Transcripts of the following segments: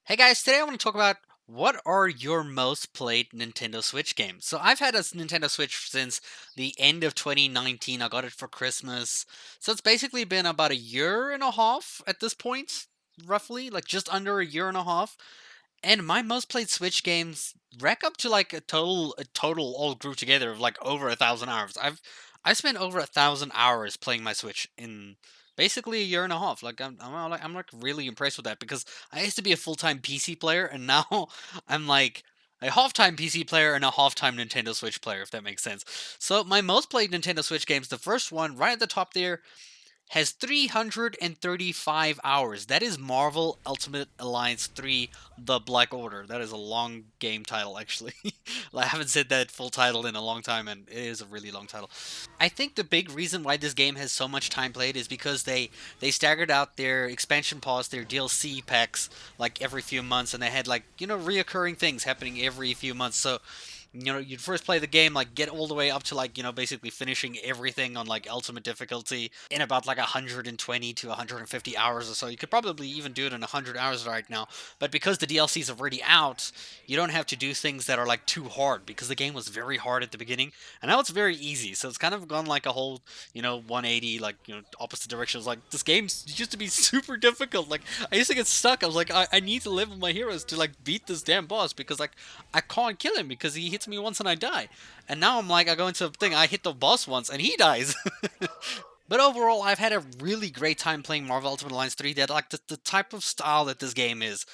Hey guys, today I want to talk about what are your most played Nintendo Switch games. So I've had a Nintendo Switch since the end of 2019. I got it for Christmas. So it's basically been about a year and a half at this point, roughly, like just under a year and a half. And my most played Switch games rack up to like a total all group together of like over 1,000 hours. I've spent over 1,000 hours playing my Switch in basically a year and a half. Like I'm like really impressed with that because I used to be a full time PC player and now I'm like a half time PC player and a half time Nintendo Switch player, if that makes sense. So my most played Nintendo Switch games, the first one right at the top there has 335 hours. That is Marvel Ultimate Alliance 3 The Black Order. That is a long game title, actually. I haven't said that full title in a long time, and it is a really long title. I think the big reason why this game has so much time played is because they staggered out their expansion pass, their DLC packs, like every few months, and they had like reoccurring things happening every few months. So you'd first play the game, like get all the way up to like, basically finishing everything on like ultimate difficulty in about like 120 to 150 hours or so. You could probably even do it in 100 hours right now. But because the DLCs are already out, you don't have to do things that are like too hard because the game was very hard at the beginning and now it's very easy. So it's kind of gone like a whole, 180, like, opposite directions. Like this game used to be super difficult. Like I used to get stuck. I was like, I need to live with my heroes to like beat this damn boss because like I can't kill him because he hits me once and I die. And now I'm like, I go into a thing, I hit the boss once and he dies. But overall, I've had a really great time playing Marvel Ultimate Alliance 3. That like the type of style that this game is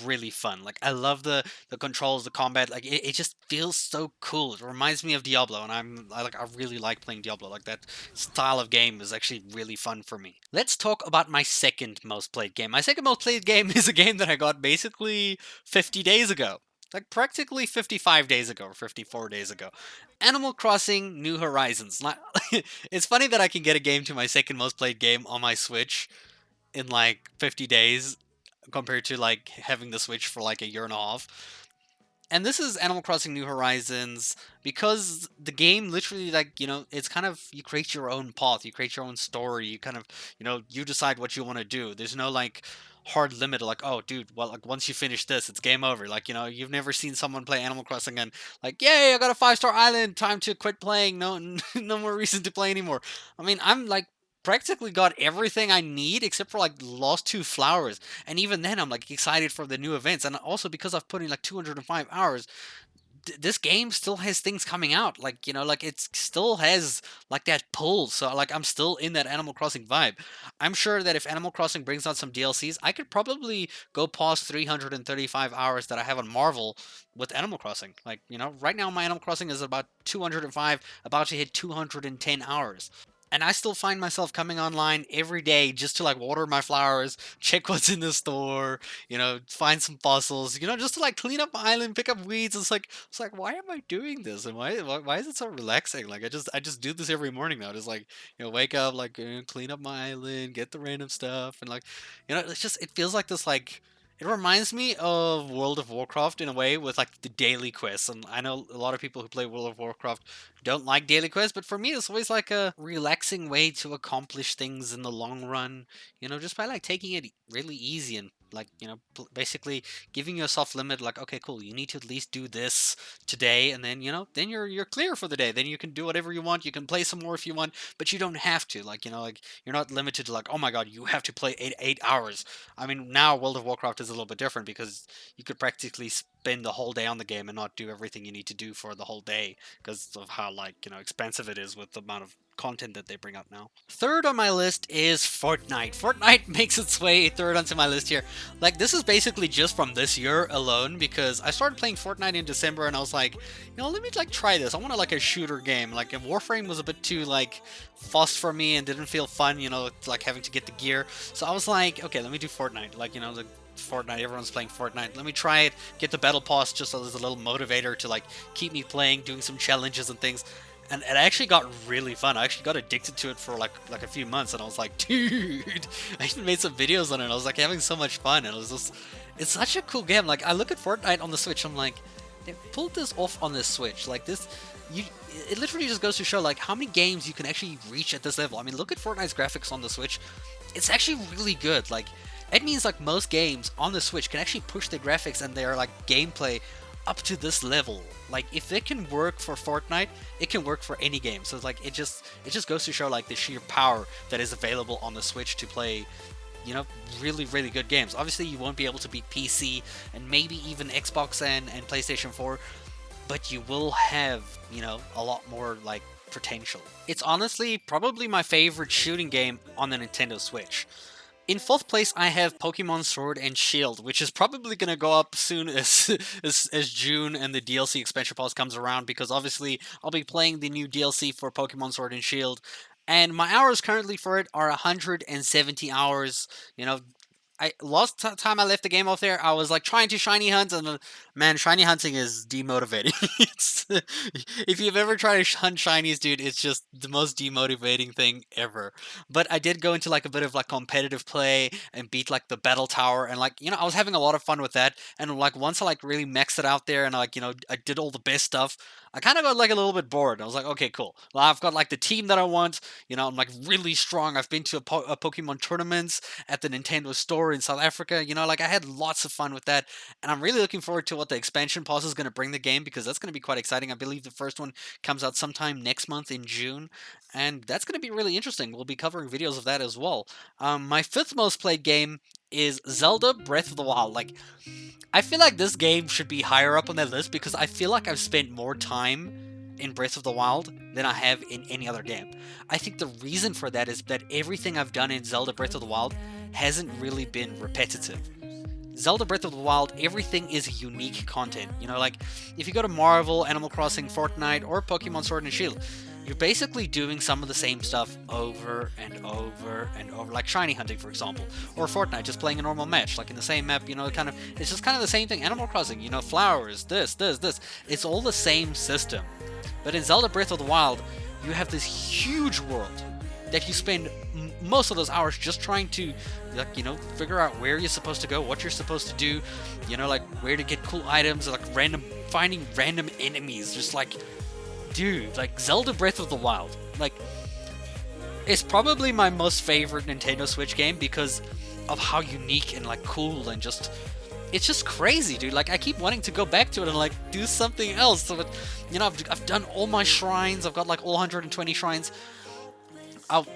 really fun. Like I love the controls, the combat. Like it just feels so cool. It reminds me of Diablo, and I really like playing Diablo. Like that style of game is actually really fun for me. Let's talk about my second most played game. My second most played game is a game that I got basically 50 days ago. Like practically 55 days ago or 54 days ago. Animal Crossing New Horizons. It's funny that I can get a game to my second most played game on my Switch in like 50 days compared to like having the Switch for like a year and a half. And this is Animal Crossing New Horizons because the game literally, like, it's kind of, you create your own path, you create your own story, you kind of, you decide what you want to do. There's no like hard limit like, oh dude, well, like once you finish this it's game over. Like, you've never seen someone play Animal Crossing and like, yay, I got a 5-star island, time to quit playing, no no more reason to play anymore. I mean, I'm like practically got everything I need except for like lost two flowers, and even then I'm like excited for the new events. And also because I've put in like 205 hours, this game still has things coming out, like, like it still has like that pull. So like I'm still in that Animal Crossing vibe. I'm sure that if Animal Crossing brings out some DLCs, I could probably go past 335 hours that I have on Marvel with Animal Crossing. Like, right now my Animal Crossing is about 205, about to hit 210 hours. And I still find myself coming online every day just to like water my flowers, check what's in the store, find some fossils, just to like clean up my island, pick up weeds. It's like, why am I doing this? And why is it so relaxing? Like I just do this every morning now. Just like, wake up, like, clean up my island, get the random stuff, and like, it feels like this, like, it reminds me of World of Warcraft in a way with like the daily quests. And I know a lot of people who play World of Warcraft don't like daily quests, but for me it's always like a relaxing way to accomplish things in the long run, just by like taking it really easy and like, basically giving yourself limit, like, okay, cool, you need to at least do this today, and then, then you're clear for the day. Then you can do whatever you want. You can play some more if you want, but you don't have to. Like, like you're not limited to like, oh my god, you have to play 8 hours. I mean, now World of Warcraft is a little bit different because you could practically spend the whole day on the game and not do everything you need to do for the whole day because of how, like, expensive it is with the amount of content that they bring out now. Third on my list is Fortnite. Fortnite makes its way third onto my list here. Like, this is basically just from this year alone because I started playing Fortnite in December and I was like, let me like try this. I want like a shooter game. Like, Warframe was a bit too like fast for me and didn't feel fun, like having to get the gear. So I was like, okay, let me do Fortnite. Like, the Fortnite, everyone's playing Fortnite. Let me try it, get the battle pass just as a little motivator to like keep me playing, doing some challenges and things. And it actually got really fun. I actually got addicted to it for like a few months, and I was like, dude, I even made some videos on it. I was like having so much fun, and it's such a cool game. Like, I look at Fortnite on the Switch, I'm like, they pulled this off on this Switch. Like this, it literally just goes to show like how many games you can actually reach at this level. I mean, look at Fortnite's graphics on the Switch. It's actually really good. Like, It means like most games on the Switch can actually push their graphics and their like gameplay up to this level. Like if it can work for Fortnite, it can work for any game. So it's like it just goes to show like the sheer power that is available on the Switch to play, really, really good games. Obviously, you won't be able to beat PC and maybe even Xbox and PlayStation 4, but you will have, a lot more like potential. It's honestly probably my favorite shooting game on the Nintendo Switch. In fourth place, I have Pokemon Sword and Shield, which is probably going to go up soon as, as June and the DLC expansion pass comes around, because obviously I'll be playing the new DLC for Pokemon Sword and Shield, and my hours currently for it are 170 hours. Time I left the game off there, I was like trying to shiny hunt, and man, shiny hunting is demotivating. If you've ever tried to hunt shinies, dude, it's just the most demotivating thing ever. But I did go into like a bit of like competitive play and beat like the battle tower, and like I was having a lot of fun with that. And like once I like really maxed it out there, and like I did all the best stuff, I kind of got like a little bit bored. I was like, okay, cool. Well, I've got like the team that I want. I'm like really strong. I've been to a Pokemon tournaments at the Nintendo store in South Africa. Like I had lots of fun with that, and I'm really looking forward to what the expansion pass is going to bring the game, because that's going to be quite exciting. I believe the first one comes out sometime next month in June, and that's going to be really interesting. We'll be covering videos of that as well. My fifth most played game is Zelda Breath of the Wild. Like, I feel like this game should be higher up on that list because I feel like I've spent more time in Breath of the Wild than I have in any other game. I think the reason for that is that everything I've done in Zelda Breath of the Wild hasn't really been repetitive. Zelda Breath of the Wild, everything is unique content. Like if you go to Marvel, Animal Crossing, Fortnite, or Pokemon Sword and Shield, you're basically doing some of the same stuff over and over and over, like shiny hunting, for example, or Fortnite, just playing a normal match, like in the same map. It's just kind of the same thing. Animal Crossing, flowers, this. It's all the same system. But in Zelda Breath of the Wild, you have this huge world that you spend most of those hours just trying to, like, figure out where you're supposed to go, what you're supposed to do, like where to get cool items, like finding random enemies, just like, dude, like Zelda Breath of the Wild, like, it's probably my most favorite Nintendo Switch game because of how unique and like cool and just, it's just crazy, dude. Like I keep wanting to go back to it and like do something else. So, I've done all my shrines. I've got like all 120 shrines.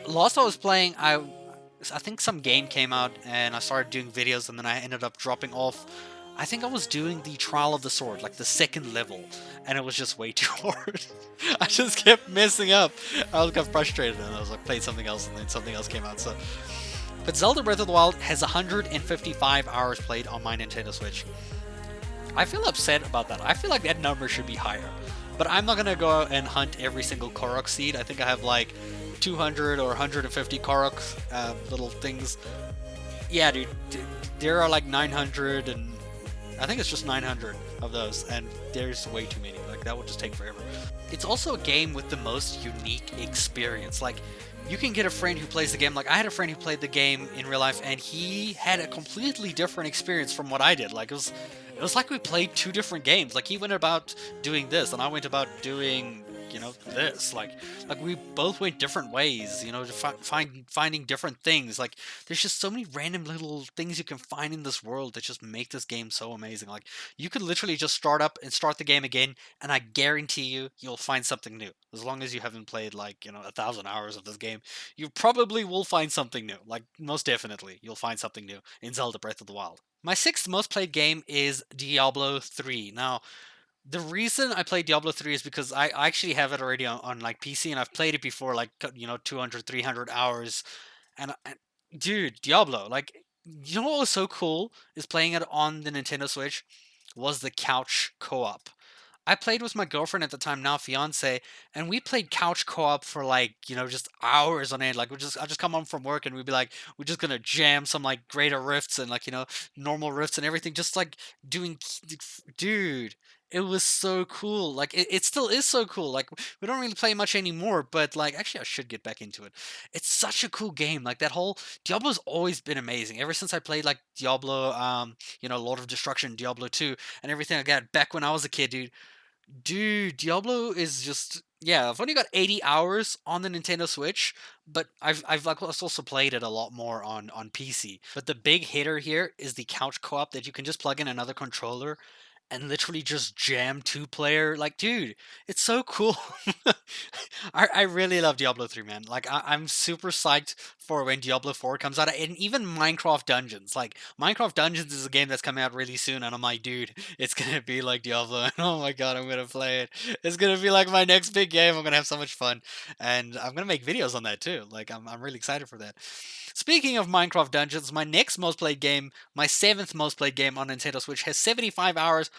Last I was playing, I think some game came out and I started doing videos, and then I ended up dropping off. I think I was doing the Trial of the Sword, like the second level, and it was just way too hard. I just kept messing up. I got frustrated, and I was like, played something else, and then something else came out. So, but Zelda Breath of the Wild has 155 hours played on my Nintendo Switch. I feel upset about that. I feel like that number should be higher. But I'm not gonna go and hunt every single Korok seed. I think I have like 200 or 150 Korok little things. Yeah, dude, there are like 900, and I think it's just 900 of those, and there's way too many. Like that would just take forever. It's also a game with the most unique experience. Like, you can get a friend who plays the game. Like, I had a friend who played the game in real life, and he had a completely different experience from what I did. Like, it was like we played two different games. Like, he went about doing this, and I went about doing, this. Like we both went different ways, to finding different things. Like, there's just so many random little things you can find in this world that just make this game so amazing. Like, you could literally just start up and start the game again, and I guarantee you'll find something new. As long as you haven't played like 1,000 hours of this game, you probably will find something new. Like, most definitely you'll find something new in Zelda Breath of the Wild. My sixth most played game is Diablo 3. Now, the reason I play Diablo 3 is because I actually have it already on like PC, and I've played it before, like 200, 300 hours. And dude, Diablo, like, what was so cool is playing it on the Nintendo Switch was the couch co-op. I played with my girlfriend at the time, now fiance, and we played couch co-op for like, just hours on end. Like, I just come home from work, and we'd be like, we're just gonna jam some like greater rifts and like, normal rifts and everything, just like doing, dude. It was so cool. Like, it still is so cool. Like, we don't really play much anymore, but like, actually I should get back into it. It's such a cool game. Like, that whole Diablo's always been amazing. Ever since I played like Diablo, Lord of Destruction, Diablo 2, and everything like that back when I was a kid, dude. Dude, Diablo is just yeah. I've only got 80 hours on the Nintendo Switch, but I've like also played it a lot more on PC. But the big hitter here is the couch co-op that you can just plug in another controller and literally just jam two-player. Like, dude, it's so cool. I really love Diablo 3, man. Like, I'm super psyched for when Diablo 4 comes out, and even Minecraft Dungeons. Like, Minecraft Dungeons is a game that's coming out really soon, and I'm like, dude, it's gonna be like Diablo, and oh my god, I'm gonna play it. It's gonna be like my next big game. I'm gonna have so much fun, and I'm gonna make videos on that too. Like, I'm really excited for that. Speaking of Minecraft Dungeons, my next most played game, my seventh most played game on Nintendo Switch, has 75 hours,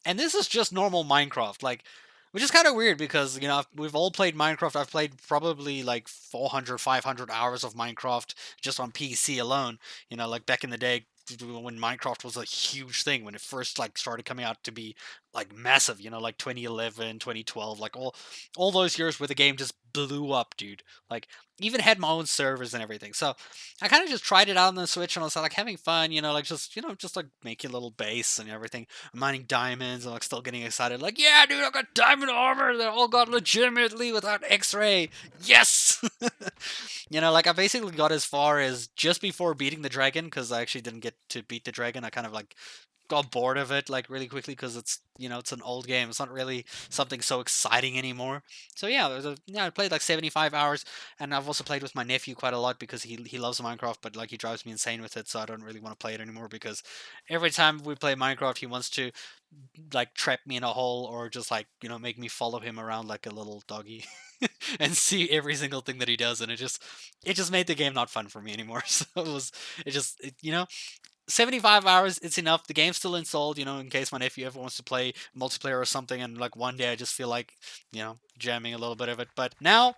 and this is just normal Minecraft. Like, which is kind of weird because we've all played Minecraft. I've played probably like 400, 500 hours of Minecraft just on PC alone. Like back in the day when Minecraft was a huge thing, when it first like started coming out to be like massive. Like 2011, 2012, like all those years where the game just blew up, dude. Like, even had my own servers and everything. So I kind of just tried it out on the Switch and I was like having fun, like just like making a little base and everything, mining diamonds and like still getting excited. Like, yeah, dude, I got diamond armor that all got legitimately without X-ray. Yes. Like I basically got as far as just before beating the dragon because I actually didn't get to beat the dragon. I kind of like got bored of it like really quickly because it's an old game. It's not really something so exciting anymore. So yeah, I played like 75 hours, and I've also played with my nephew quite a lot because he loves Minecraft, but like he drives me insane with it, so I don't really want to play it anymore because every time we play Minecraft, he wants to like trap me in a hole or just like make me follow him around like a little doggy and see every single thing that he does, and it just made the game not fun for me anymore. So it just it, you know 75 hours, it's enough. The game's still installed, in case my nephew ever wants to play multiplayer or something, and like one day I just feel like, jamming a little bit of it. But now,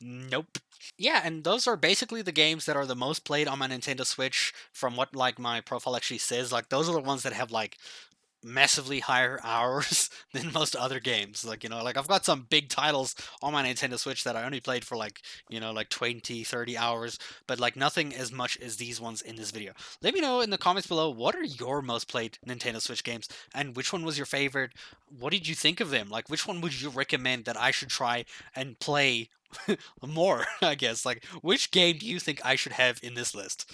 nope. Yeah, and those are basically the games that are the most played on my Nintendo Switch from what like my profile actually says. Like those are the ones that have like massively higher hours than most other games. Like, like I've got some big titles on my Nintendo Switch that I only played for like, like 20, 30 hours, but like nothing as much as these ones in this video. Let me know in the comments below, what are your most played Nintendo Switch games and which one was your favorite? What did you think of them? Like, which one would you recommend that I should try and play more, I guess? Like, which game do you think I should have in this list?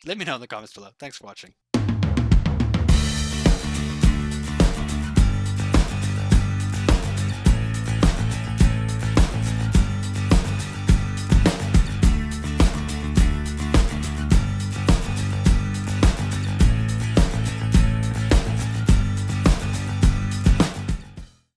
Let me know in the comments below. Thanks for watching.